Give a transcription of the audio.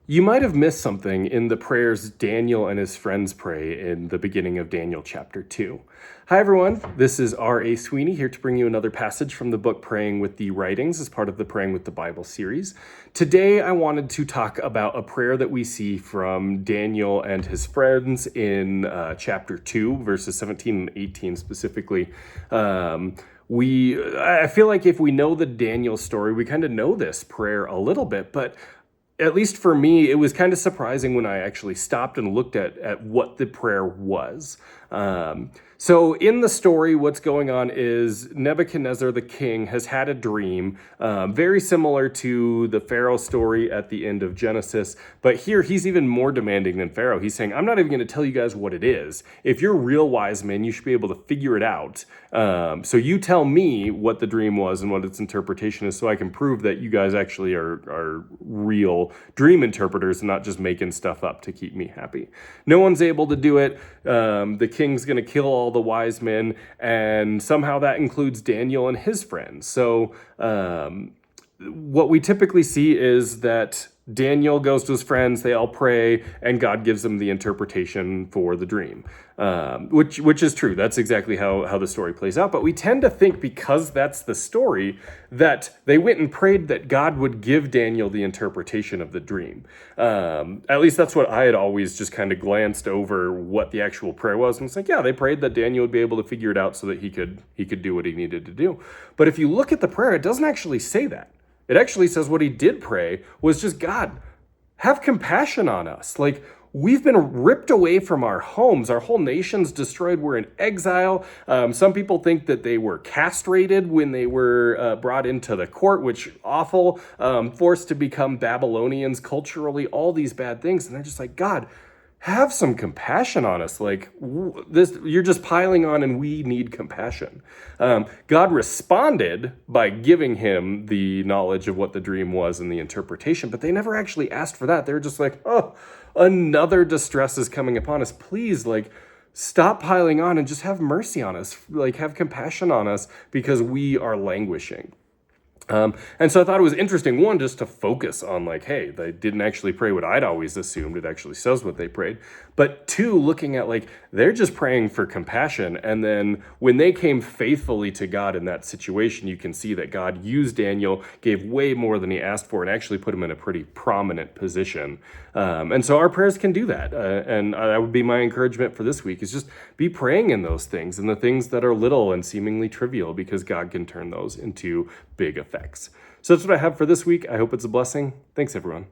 You might have missed something in the prayers Daniel and his friends pray in the beginning of Daniel chapter 2. Hi, everyone. This is R.A. Sweeney here to bring you another passage from the book Praying with the Writings as part of the Praying with the Bible series. Today, I wanted to talk about a prayer that we see from Daniel and his friends in chapter 2, verses 17 and 18 specifically. I feel like if we know the Daniel story, we kind of know this prayer a little bit, but at least for me, it was kind of surprising when I actually stopped and looked at what the prayer was. So in the story, what's going on is Nebuchadnezzar the king has had a dream, very similar to the Pharaoh story at the end of Genesis. But here, he's even more demanding than Pharaoh. He's saying, I'm not even going to tell you guys what it is. If you're real wise men, you should be able to figure it out. So you tell me what the dream was and what its interpretation is so I can prove that you guys actually are real dream interpreters and not just making stuff up to keep me happy. No one's able to do it. The king's going to kill all the wise men, and somehow that includes Daniel and his friends. So what we typically see is that Daniel goes to his friends, they all pray, and God gives them the interpretation for the dream, which is true. That's exactly how the story plays out. But we tend to think, because that's the story, that they went and prayed that God would give Daniel the interpretation of the dream. At least that's what I had always just kind of glanced over what the actual prayer was. And it's like, yeah, they prayed that Daniel would be able to figure it out so that he could do what he needed to do. But if you look at the prayer, it doesn't actually say that. It actually says what he did pray was just, God, have compassion on us. Like, we've been ripped away from our homes. Our whole nation's destroyed. We're in exile. Some people think that they were castrated when they were brought into the court, which awful, forced to become Babylonians culturally, all these bad things. And they're just like, God, have some compassion on us. Like, this, you're just piling on, and we need compassion. God responded by giving him the knowledge of what the dream was and the interpretation, but they never actually asked for that. They were just like, oh, another distress is coming upon us. Please, like, stop piling on and just have mercy on us. Like, have compassion on us because we are languishing. And so I thought it was interesting, one, just to focus on, like, hey, they didn't actually pray what I'd always assumed. It actually says what they prayed. But two, looking at, like, they're just praying for compassion. And then when they came faithfully to God in that situation, you can see that God used Daniel, gave way more than he asked for, and actually put him in a pretty prominent position. And so our prayers can do that. And that would be my encouragement for this week, is just be praying in those things, and the things that are little and seemingly trivial, because God can turn those into big effects. So that's what I have for this week. I hope it's a blessing. Thanks, everyone.